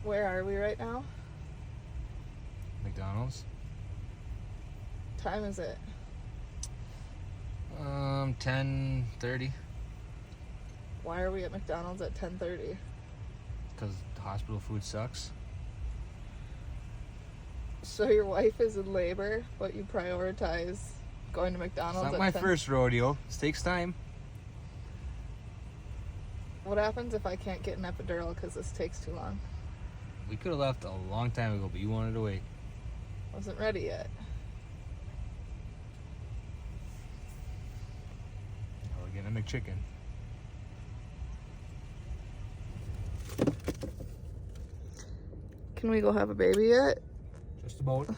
Where are we right now? McDonald's. Time is it? 10:30. Why are we at McDonald's at 10:30? Because the hospital food sucks. So your wife is in labor, but you prioritize going to McDonald's It's not at my 10? first rodeo. This takes time. What happens if I can't get an epidural because this takes too long? We could have left a long time ago, but you wanted to wait. Wasn't ready yet. Now we're getting a McChicken. Can we go have a baby yet? Just about.